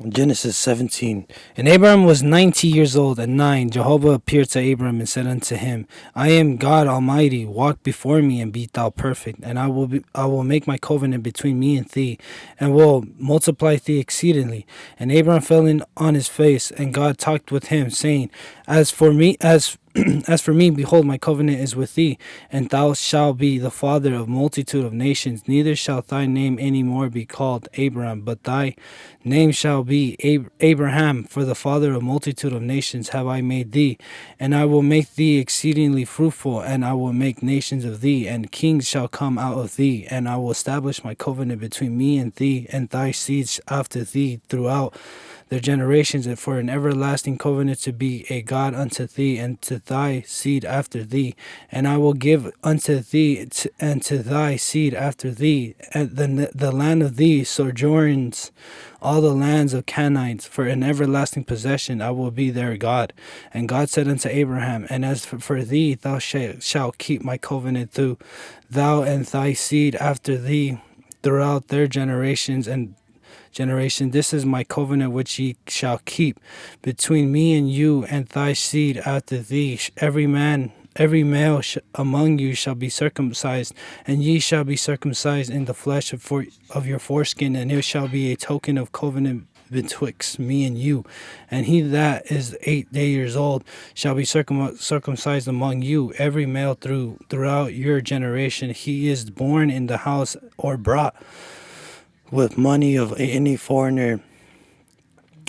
Genesis 17. And Abraham was 90 years old, and 9. Jehovah appeared to Abraham and said unto him, I am God Almighty. Walk before me and be thou perfect. And I will make my covenant between me and thee, and will multiply thee exceedingly. And Abraham fell on his face, and God talked with him, saying, As for me, as for me, behold, my covenant is with thee, and thou shalt be the father of multitude of nations. Neither shall thy name any more be called Abram, but thy name shall be Abraham, for the father of multitude of nations have I made thee. And I will make thee exceedingly fruitful, and I will make nations of thee, and kings shall come out of thee. And I will establish my covenant between me and thee, and thy seeds after thee throughout their generations, and for an everlasting covenant to be a God unto thee and to thy seed after thee. And I will give unto thee and to thy seed after thee and the land of thee sojourns, all the lands of Canaanites, for an everlasting possession. I will be their God. And God said unto Abraham, And as for thee, thou shalt keep my covenant through thou and thy seed after thee throughout their generations and generation. This is my covenant which ye shall keep between me and you and thy seed after thee. Every male among you shall be circumcised, and ye shall be circumcised in the flesh of your foreskin, and it shall be a token of covenant betwixt me and you. And he that is 8 years old shall be circumcised among you, every male throughout your generation. He is born in the house or brought with money of any foreigner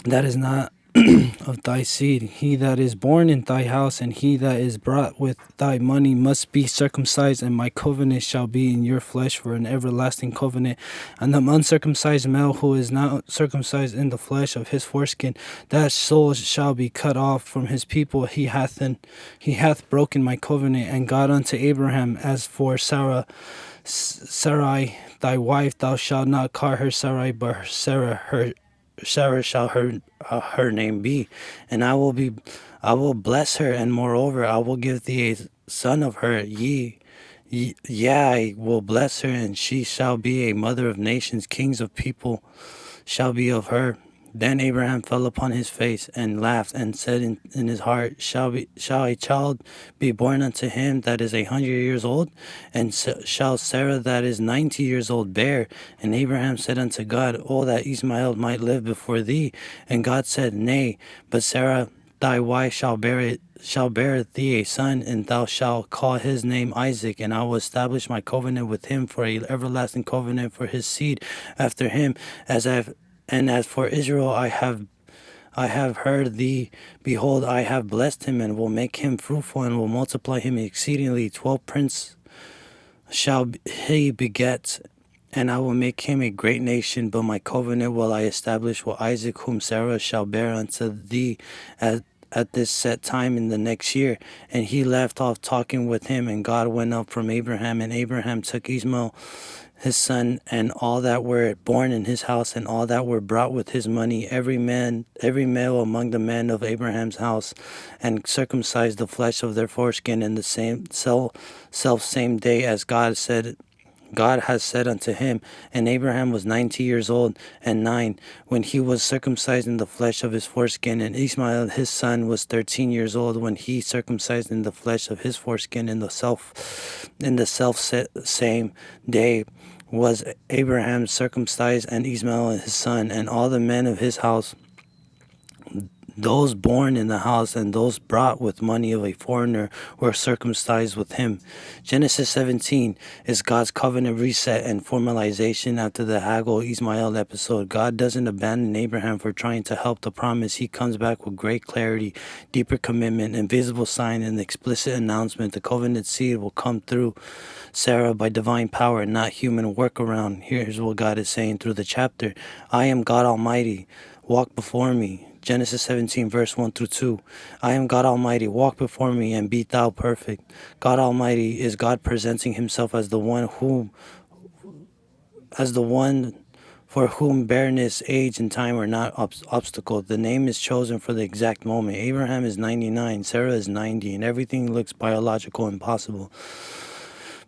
that is not of thy seed. He that is born in thy house and he that is brought with thy money must be circumcised, and my covenant shall be in your flesh for an everlasting covenant. And the uncircumcised male who is not circumcised in the flesh of his foreskin, that soul shall be cut off from his people. He hath broken my covenant. And God unto Abraham, As for Sarai thy wife, thou shalt not call her Sarai, but Sarah shall her name be. And I will bless her, and moreover I will give thee a son of her. I will bless her, and she shall be a mother of nations. Kings of people shall be of her. Then Abraham fell upon his face and laughed, and said in his heart, Shall a child be born unto him that is 100 years old? And shall Sarah that is 90 years old bear? And Abraham said unto God, Oh, that Ishmael might live before thee. And God said, Nay, but Sarah thy wife shall bear thee a son, and thou shalt call his name Isaac. And I will establish my covenant with him for an everlasting covenant for his seed after him, and as for Israel, I have heard thee. Behold, I have blessed him, and will make him fruitful, and will multiply him exceedingly. 12 princes shall he beget, and I will make him a great nation. But my covenant will I establish with Isaac, whom Sarah shall bear unto thee at this set time in the next year. And he left off talking with him, and God went up from Abraham, and Abraham took Ishmael his son, and all that were born in his house, and all that were brought with his money, every male among the men of Abraham's house, and circumcised the flesh of their foreskin in the same day as God has said unto him. And Abraham was 90 years old and 9 when he was circumcised in the flesh of his foreskin. And Ishmael his son was 13 years old when he circumcised in the flesh of his foreskin. In the same day was Abraham circumcised, and Ishmael his son, and all the men of his house, those born in the house and those brought with money of a foreigner, were circumcised with him. Genesis 17 is God's covenant reset and formalization after the Hagar-Ishmael episode. God doesn't abandon Abraham for trying to help the promise. He comes back with great clarity, deeper commitment, and visible sign, and explicit announcement. The covenant seed will come through Sarah by divine power, not human workaround. Here's what God is saying through the chapter. I am God Almighty. Walk before me. Genesis 17, verse 1 through 2. I am God Almighty. Walk before me and be thou perfect. God Almighty is God presenting himself as the one for whom barrenness, age, and time are not obstacles. The name is chosen for the exact moment. Abraham is 99, Sarah is 90, and everything looks biological impossible.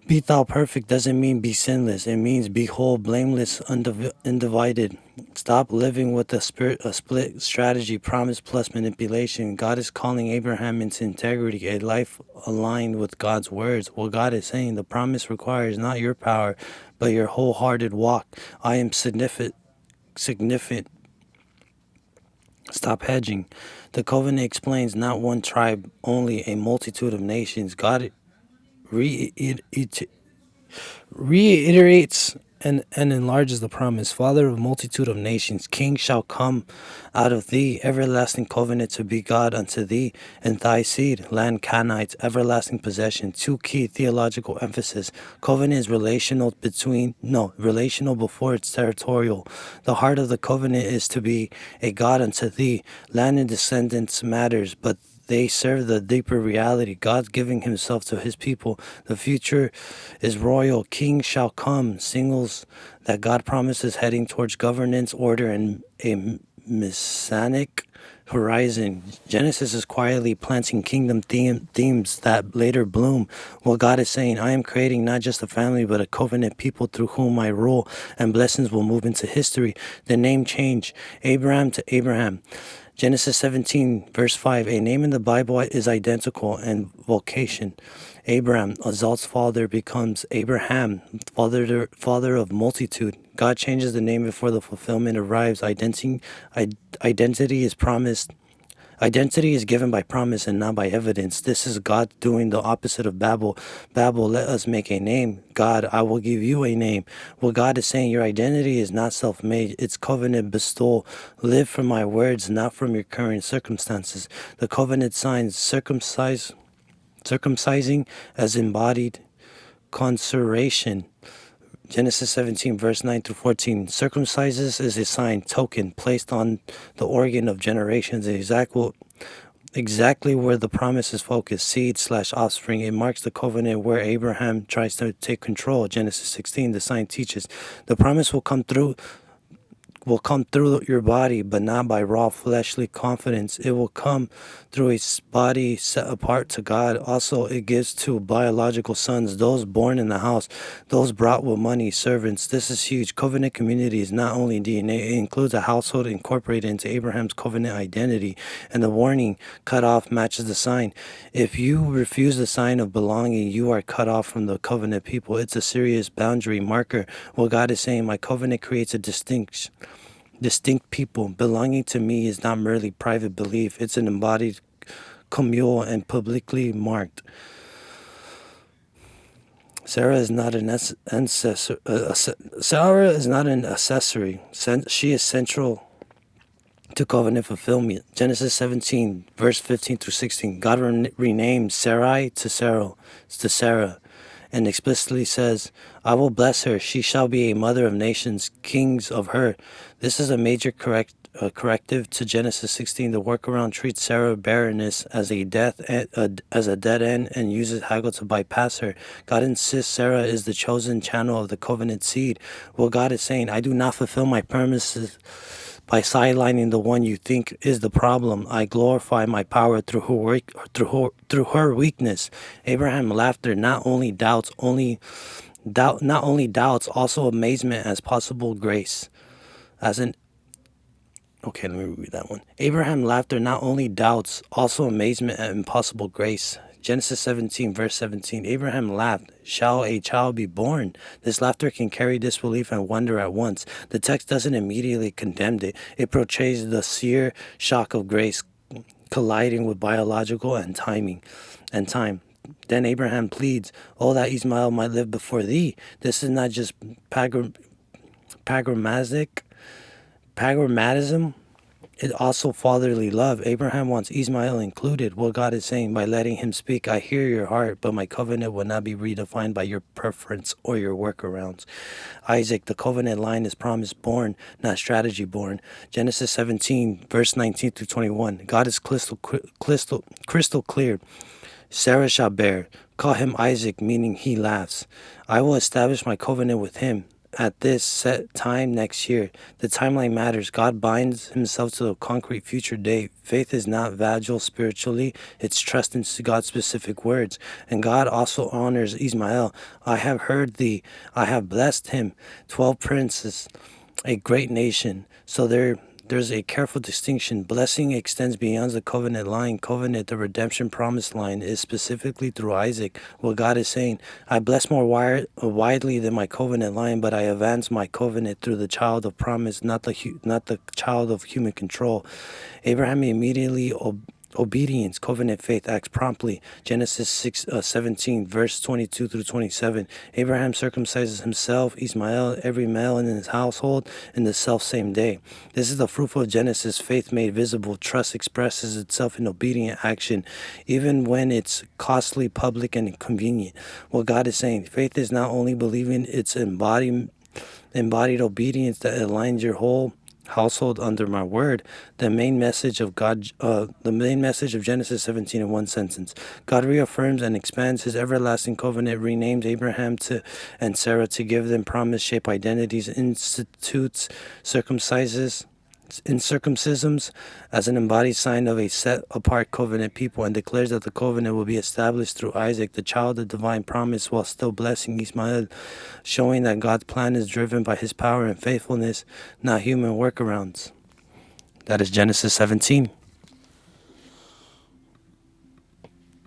Be thou perfect doesn't mean be sinless. It means be whole, blameless, undivided. Stop living with a split strategy, promise plus manipulation. God is calling Abraham into integrity, a life aligned with God's words. What God is saying, the promise requires not your power, but your wholehearted walk. I am significant. Stop hedging. The covenant explains not one tribe, only a multitude of nations. God reiterates and enlarges the promise. Father of multitude of nations, king shall come out of thee, everlasting covenant to be God unto thee, and thy seed, land Canaanites, everlasting possession. Two key theological emphasis. Covenant is relational before it's territorial. The heart of the covenant is to be a God unto thee. Land and descendants matters, but they serve the deeper reality. God giving himself to his people. The future is royal. King shall come. Signals that God promises heading towards governance, order, and a messianic horizon. Genesis is quietly planting kingdom themes that later bloom. What God is saying, I am creating not just a family, but a covenant people through whom I rule, and blessings will move into history. The name change, Abraham to Abraham. Genesis 17, verse 5, a name in the Bible is identical in vocation. Abram, Azal's father, becomes Abraham, father of multitude. God changes the name before the fulfillment arrives. Identity is promised. Identity is given by promise and not by evidence. This is God doing the opposite of Babel. Babel, let us make a name. God, I will give you a name. What God is saying, your identity is not self-made. It's covenant bestowal. Live from my words, not from your current circumstances. The covenant signs circumcising as embodied consuration. Genesis 17, verse 9 through 14. Circumcises is a sign, token, placed on the organ of generations, exactly where the promise is focused, seed/offspring. It marks the covenant where Abraham tries to take control. Genesis 16, the sign teaches. The promise will come through your body, but not by raw fleshly confidence. It will come through a body set apart to God. Also, it gives to biological sons, those born in the house, those brought with money, servants. This is huge. Covenant community is not only DNA, it includes a household incorporated into Abraham's covenant identity. And the warning, cut off, matches the sign. If you refuse the sign of belonging, you are cut off from the covenant people. It's a serious boundary marker. What God is saying, my covenant creates a distinct people. Belonging to me is not merely private belief. It's an embodied, communal, and publicly marked. Sarah is not an Sarah is not an accessory. She is central to covenant fulfillment. Genesis 17, verse 15 through 16. God renamed Sarai to Sarah, and explicitly says, I will bless her. She shall be a mother of nations, kings of her. This is a major corrective to Genesis 16. The workaround treats Sarah's barrenness as a dead end and uses Hagar to bypass her. God insists Sarah is the chosen channel of the covenant seed. Well, God is saying, I do not fulfill my promises by sidelining the one you think is the problem. I glorify my power through her weakness. Abraham laughter not only doubts, also amazement as possible grace. Okay, let me read that one. Abraham laughter not only doubts, also amazement at impossible grace. Genesis 17, verse 17. Abraham laughed. Shall a child be born? This laughter can carry disbelief and wonder at once. The text doesn't immediately condemn it. It portrays the sheer shock of grace colliding with biological and time. Then Abraham pleads, oh, that Ismail might live before thee. This is not just pragmatism. It also fatherly love. Abraham wants Ismail included. What God is saying, by letting him speak, I hear your heart, but my covenant will not be redefined by your preference or your workarounds. Isaac, the covenant line is promise born, not strategy born. Genesis 17, verse 19 through 21. God is crystal clear. Sarah shall bear. Call him Isaac, meaning he laughs. I will establish my covenant with him. at this set time next year. The timeline matters. God binds himself to a concrete future date. Faith is not vagal spiritually, it's trust in God's specific words. And God also honors Ismael. I have heard thee, I have blessed him. 12 princes, a great nation. So there's a careful distinction. Blessing extends beyond the covenant line. Covenant, the redemption promise line, is specifically through Isaac. What God is saying, I bless more widely than my covenant line, but I advance my covenant through the child of promise, not the child of human control. Abraham immediately obedience, covenant faith acts promptly. Genesis 17, verse 22 through 27. Abraham circumcises himself, Ismael, every male in his household, in the self-same day. This is the fruit of Genesis, faith made visible. Trust expresses itself in obedient action, even when it's costly, public, and inconvenient. What God is saying, faith is not only believing, it's embodied obedience that aligns your whole household under my word. The main message of Genesis 17 in one sentence. God reaffirms and expands his everlasting covenant, renames Abraham and Sarah to give them promise-shaped identities, institutes circumcisions as an embodied sign of a set-apart covenant people, and declares that the covenant will be established through Isaac, the child of divine promise, while still blessing Ismael, showing that God's plan is driven by his power and faithfulness, not human workarounds. That is Genesis 17.